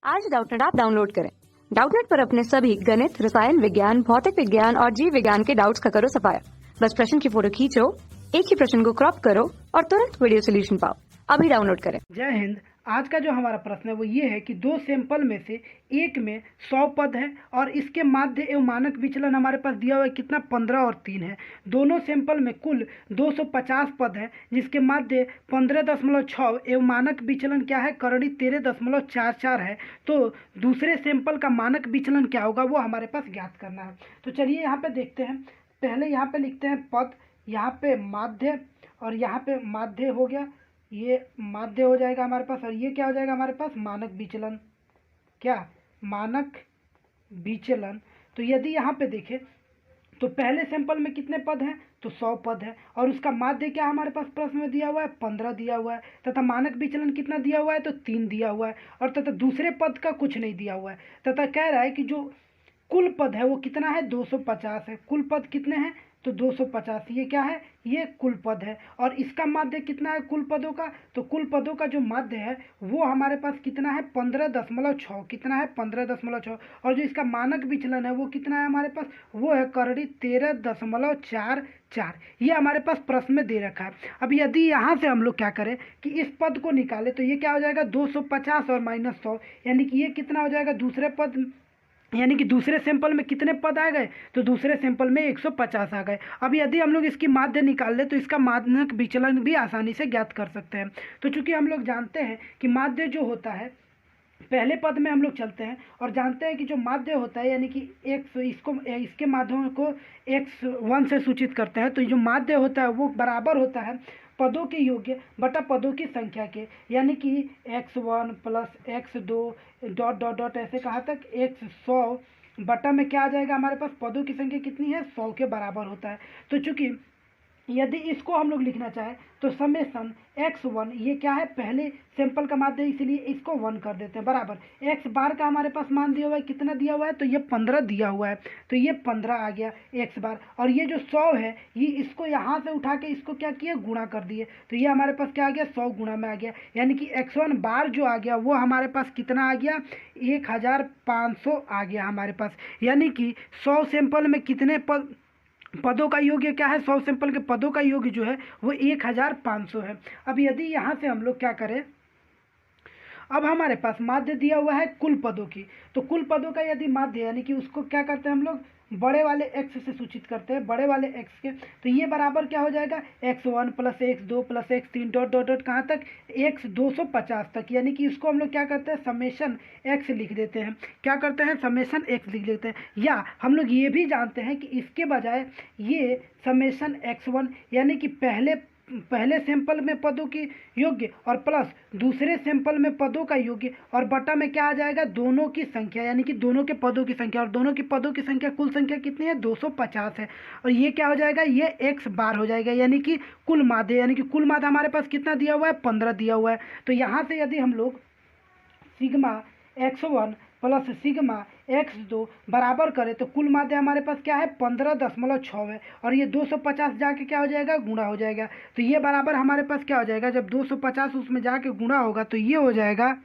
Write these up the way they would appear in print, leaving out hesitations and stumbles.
आज Doubtnut app download करें। Doubtnut पर अपने सभी गणित, रसायन विज्ञान, भौतिक विज्ञान और जीव विज्ञान के डाउट्स का करो सफाया। बस प्रश्न की फोटो खींचो, एक ही प्रश्न को क्रॉप करो और तुरंत वीडियो सोल्यूशन पाओ। अभी डाउनलोड करें। जय हिंद। आज का जो हमारा प्रश्न है वो ये है कि दो सैंपल में से एक में 100 पद है और इसके माध्य एवं मानक विचलन हमारे पास दिया हुआ है कितना 15 और 3 है। दोनों सैंपल में कुल 250 पद है जिसके माध्य 15.6 एवं मानक विचलन क्या है करड़ी 13.44 है। तो दूसरे सैंपल का मानक विचलन क्या होगा वो हमारे पास ज्ञात करना है। तो चलिए यहाँ पे देखते हैं। पहले यहाँ पे लिखते हैं पद, यहाँ पे माध्य और यहाँ पे माध्य हो गया, ये माध्य हो जाएगा हमारे पास और ये क्या हो जाएगा हमारे पास मानक विचलन। क्या मानक विचलन। तो यदि यहाँ पे देखें तो पहले सैंपल में कितने पद हैं तो 100 पद है और उसका माध्य क्या हमारे पास प्रश्न में दिया हुआ है 15 दिया हुआ है तथा मानक विचलन कितना दिया हुआ है तो 3 दिया हुआ है और तथा दूसरे पद का कुछ नहीं दिया हुआ है तथा कह रहा है कि जो कुल पद है वो कितना है 250 है। कुल पद कितने हैं तो 250, ये क्या है ये कुल पद है और इसका माध्य कितना है कुल पदों का तो कुल पदों का जो माध्य है वो हमारे पास कितना है 15.6, कितना है 15.6 और जो इसका मानक विचलन है वो कितना है हमारे पास वो है करड़ी 13.44। ये हमारे पास प्रश्न में दे रखा है। अब यदि यहाँ से हम लोग क्या करें कि इस पद को निकालें तो ये क्या हो जाएगा 250 और -100 यानी कि ये कितना हो जाएगा दूसरे पद, यानी कि दूसरे सैंपल में कितने पद आ गए तो दूसरे सैंपल में 150 आ गए। अब यदि हम लोग इसकी माध्य निकाल लें तो इसका मानक विचलन भी आसानी से ज्ञात कर सकते हैं। तो चूंकि हम लोग जानते हैं कि माध्य जो होता है पहले पद में हम लोग चलते हैं और जानते हैं कि जो माध्य होता है यानी कि x इसको इसके माध्यम को x1 से सूचित करते हैं। तो जो माध्य होता है वो बराबर होता है पदों के योग्य बटा पदों की संख्या के, यानी कि x1 + x2 dot dot dot ऐसे कहाँ तक x100 बटा में क्या आ जाएगा हमारे पास पदों की संख्या कितनी है 100 के बराबर होता है। तो चूंकि यदि इसको हम लोग लिखना चाहें तो समेसन x1 ये क्या है पहले सैंपल का माध्य इसलिए इसको 1 कर देते हैं बराबर x बार का हमारे पास मान दिया हुआ है कितना दिया हुआ है तो ये 15 दिया हुआ है तो ये 15 आ गया x बार और ये जो 100 है ये इसको यहाँ से उठा के इसको क्या किए गुणा कर दिए तो ये हमारे पास क्या आ गया 100 गुणा में आ गया यानी कि x1 बार जो आ गया वो हमारे पास कितना आ गया 1500 आ गया हमारे पास। यानी कि 100 सैंपल में कितने पदों का योग्य क्या है 100 सैंपल के पदों का योग्य जो है वो 1500 है। अब यदि यहाँ से हम लोग क्या करें, अब हमारे पास माध्य दिया हुआ है कुल पदों की, तो कुल पदों का यदि माध्य यानी कि उसको क्या करते हैं हम लोग बड़े वाले x से सूचित करते हैं बड़े वाले x के, तो ये बराबर क्या हो जाएगा x1 + x2 + x3 dot dot dot कहाँ तक x 250 तक, यानी कि इसको हम लोग क्या करते हैं समेशन x लिख देते हैं। क्या करते हैं समेशन x लिख देते हैं। या हम लोग ये भी जानते हैं कि इसके बजाय ये समेशन x1 यानी कि पहले सैंपल में पदों की योग्य और प्लस दूसरे सैंपल में पदों का योग्य और बटा में क्या आ जाएगा दोनों की संख्या यानी कि दोनों के पदों की संख्या और दोनों की पदों की संख्या कुल संख्या कितनी है 250 है और ये क्या हो जाएगा ये x बार हो जाएगा यानी कि कुल माध्य, यानी कि कुल माध्य हमारे पास कितना दिया हुआ है 15 दिया हुआ है। तो यहाँ से यदि हम लोग सिग्मा x1 + सिग्मा x2 बराबर करें तो कुल माध्य हमारे पास क्या है 15.6 है और ये 250 जाके क्या हो जाएगा गुणा हो जाएगा। तो ये बराबर हमारे पास क्या हो जाएगा जब 250 उसमें जाके गुणा होगा तो ये हो जाएगा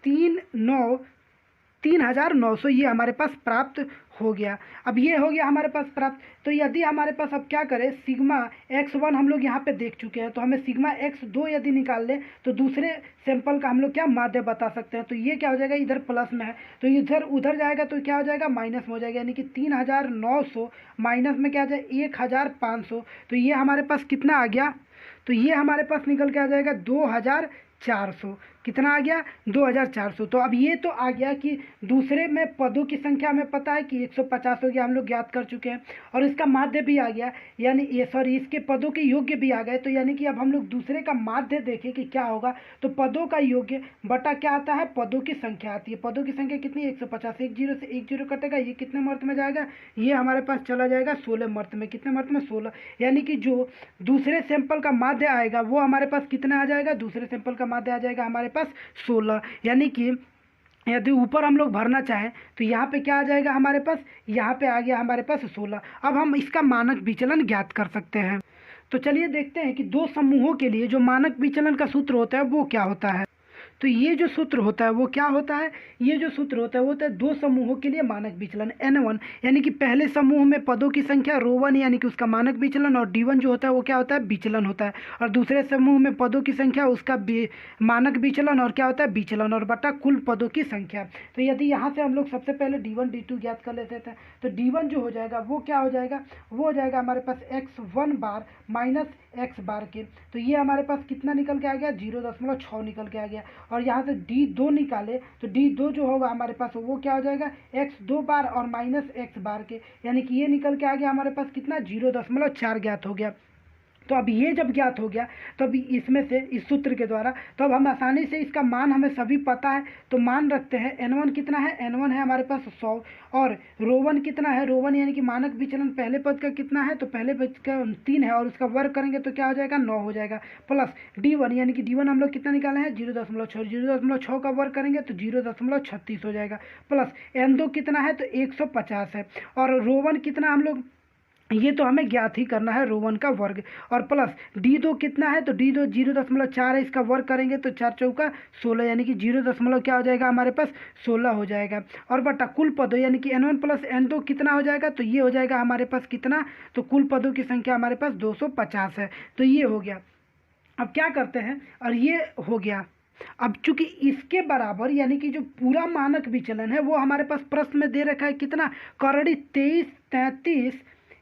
3900 ये हमारे पास प्राप्त हो गया। अब ये हो गया हमारे पास प्राप्त। तो यदि हमारे पास अब क्या करें सिग्मा x1 हम लोग यहाँ पे देख चुके हैं तो हमें सिग्मा x2 यदि निकाल लें तो दूसरे सैंपल का हम लोग क्या माध्य बता सकते हैं। तो ये क्या हो जाएगा इधर प्लस में है तो इधर उधर जाएगा तो क्या हो जाएगा माइनस में हो जाएगा यानी कि 3900 माइनस में क्या आ जाए 1500। तो ये हमारे पास कितना आ गया तो ये हमारे पास निकल के आ जाएगा 2400। कितना आ गया 2400। तो अब ये तो आ गया कि दूसरे में पदों की संख्या हमें पता है कि 150 हो गया हम लोग ज्ञात कर चुके हैं और इसका माध्य भी आ गया यानी इसके पदों के योग्य भी आ गए। तो यानी कि अब हम लोग दूसरे का माध्य देखें कि क्या होगा तो पदों का योग्य बटा क्या आता है पदों की संख्या आती है। पदों की संख्या कितनी 150, 1 0 से 1 0 कटेगा ये कितने मर्त में जाएगा ये हमारे पास चला जाएगा 16 मर्त में। कितने मर्त में 16, यानी कि जो दूसरे सैंपल का माध्य आएगा वो हमारे पास कितना आ जाएगा दूसरे सैंपल का माध्य आ जाएगा हमारे पास 16। यानी कि यदि ऊपर हम लोग भरना चाहें तो यहाँ पे क्या आ जाएगा हमारे पास यहाँ पे आ गया हमारे पास 16। अब हम इसका मानक विचलन ज्ञात कर सकते हैं। तो चलिए देखते हैं कि दो समूहों के लिए जो मानक विचलन का सूत्र होता है वो क्या होता है। तो ये जो सूत्र होता है वो क्या होता है, ये जो सूत्र होता है वो होता है दो समूहों के लिए मानक विचलन n1 यानी कि पहले समूह में पदों की संख्या रो1 यानी कि उसका मानक विचलन, और d1 जो होता है वो क्या होता है, विचलन होता है, और दूसरे समूह में पदों की संख्या उसका मानक विचलन और क्या होता है, विचलन, और बटा कुल पदों की संख्या। तो यदि यहाँ से हम लोग सबसे पहले d1 d2 ज्ञात कर लेते हैं तो d1 जो हो जाएगा वो क्या हो जाएगा, वो हो जाएगा हमारे पास x1 बार माइनस x बार के। तो ये हमारे पास कितना निकल के आ गया, 0.6 निकल के आ गया। और यहाँ से d2 निकाले तो d2 जो होगा हमारे पास वो क्या हो जाएगा, x2 बार और माइनस x बार के, यानी कि ये निकल के आ गया हमारे पास कितना, 0.4 ज्ञात हो गया। तो अब ये जब ज्ञात हो गया तो अभी इसमें से इस सूत्र के द्वारा तो अब हम आसानी से इसका मान हमें सभी पता है, तो मान रखते हैं n1 कितना है, n1 है हमारे पास 100, और रो1 कितना है, रो1 यानी कि मानक विचलन पहले पद का कितना है, तो पहले पद का 3 है, और उसका वर्ग करेंगे तो क्या हो जाएगा, 9 हो जाएगा, प्लस d1 यानी कि d1 हम लोग कितना निकाले हैं, 0.6 का वर्ग करेंगे तो 0.36 हो जाएगा, प्लस n2 कितना है, तो 150 है, और रो1 कितना हम लोग ये तो हमें ज्ञात ही करना है, रो1 का वर्ग, और प्लस d2 कितना है, तो d2 0.4 है, इसका वर्ग करेंगे तो 4 चौका 16 यानी कि 0. क्या हो जाएगा हमारे पास 16 हो जाएगा, और बटा कुल पदों यानी कि n1 प्लस n2 कितना हो जाएगा, तो ये हो जाएगा हमारे पास कितना, तो कुल पदों की संख्या हमारे पास 250 है। तो ये हो गया। अब क्या करते हैं, और ये हो गया। अब चूंकि इसके बराबर यानी कि जो पूरा मानक विचलन है वो हमारे पास प्रश्न में दे रखा है कितना, करड़ी 2333,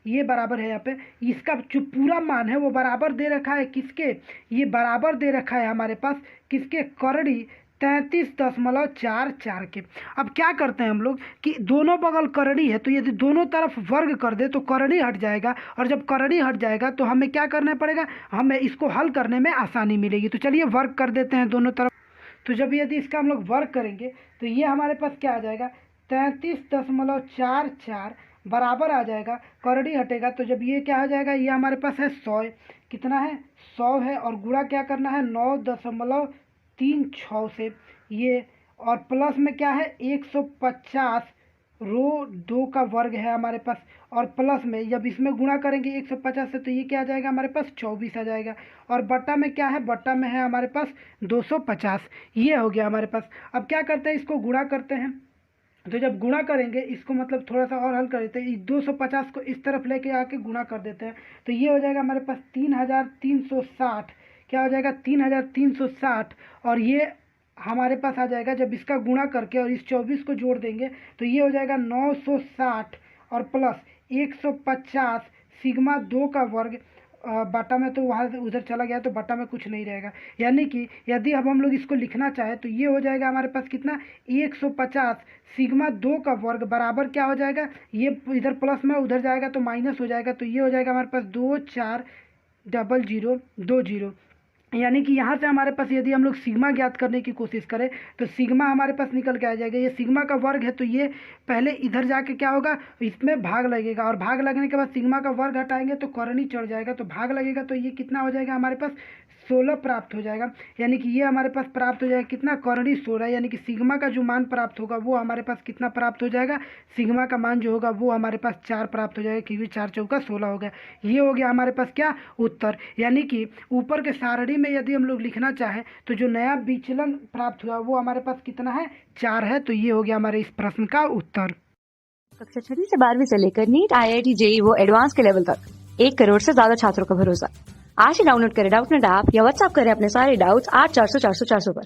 ये बराबर है यहाँ पे, इसका जो पूरा मान है वो बराबर दे रखा है किसके, ये बराबर दे रखा है हमारे पास किसके, करड़ी 33.44 के। अब क्या करते हैं हम लोग कि दोनों बगल करड़ी है, तो यदि दोनों तरफ वर्ग कर दे तो करड़ी हट जाएगा, और जब करड़ी हट जाएगा तो हमें क्या करना पड़ेगा, हमें इसको हल करने में आसानी मिलेगी। तो चलिए वर्ग कर देते हैं दोनों तरफ। तो जब यदि इसका हम लोग वर्ग करेंगे तो ये हमारे पास क्या आ जाएगा, 33.44 बराबर आ जाएगा, करड़ी हटेगा तो जब ये क्या हो जाएगा, ये हमारे पास है 100, कितना है 100 है, और गुणा क्या करना है 9.36 से ये, और प्लस में क्या है 150 रो2 का वर्ग है हमारे पास, और प्लस में जब इसमें गुणा करेंगे 150 से तो ये क्या आ जाएगा हमारे पास 24 आ जाएगा, और बट्टा में क्या है, बट्टा में है हमारे पास 250, ये हो गया हमारे पास। अब क्या करते हैं, इसको गुणा करते हैं, तो जब गुणा करेंगे इसको मतलब थोड़ा सा और हल कर देते हैं, 250 को इस तरफ लेके आके गुणा कर देते हैं, तो ये हो जाएगा हमारे पास 3360, क्या हो जाएगा 3360, और ये हमारे पास आ जाएगा जब इसका गुणा करके और इस 24 को जोड़ देंगे तो ये हो जाएगा 960, और प्लस 150 सिग्मा 2 का वर्ग, बाटा में तो वहाँ से उधर चला गया तो बाटा में कुछ नहीं रहेगा, यानी कि यदि अब हम लोग इसको लिखना चाहे तो ये हो जाएगा हमारे पास कितना, 150 सिग्मा 2 का वर्ग बराबर क्या हो जाएगा, ये इधर प्लस में उधर जाएगा तो माइनस हो जाएगा, तो ये हो जाएगा हमारे पास 240020, यानी कि यहाँ से हमारे पास यदि हम लोग सिग्मा ज्ञात करने की कोशिश करें तो सिग्मा हमारे पास निकल के आ जाएगा, ये सिग्मा का वर्ग है तो ये पहले इधर जाके क्या होगा, इसमें भाग लगेगा, और भाग लगने के बाद सिग्मा का वर्ग हटाएंगे तो करनी चढ़ जाएगा, तो भाग लगेगा तो ये कितना हो जाएगा हमारे पास 16 प्राप्त हो जाएगा, यानी कि ये हमारे पास प्राप्त हो जाएगा कितना, करणी 16, यानी कि सिग्मा का जो मान प्राप्त होगा वो हमारे पास कितना प्राप्त हो जाएगा, सिग्मा का मान जो होगा वो हमारे पास 4 प्राप्त हो जाएगा, क्योंकि 4 चौका 16 हो गया। ये हो गया हमारे पास क्या, उत्तर। यानी कि ऊपर के सारणी में यदि हम लोग लिखना चाहें तो जो नया विचलन प्राप्त हुआ वो हमारे पास कितना है, 4 है। तो ये हो गया हमारे इस प्रश्न का उत्तर। कक्षा 6 से 12वीं से लेकर नीट, IIT, JEE वो एडवांस के लेवल तक 1 करोड़ से ज्यादा छात्रों का भरोसा। आज ही डाउनलोड करें डाउटनेट ऐप या व्हाट्सएप करें अपने सारे डाउट्स 8400 400 400 पर।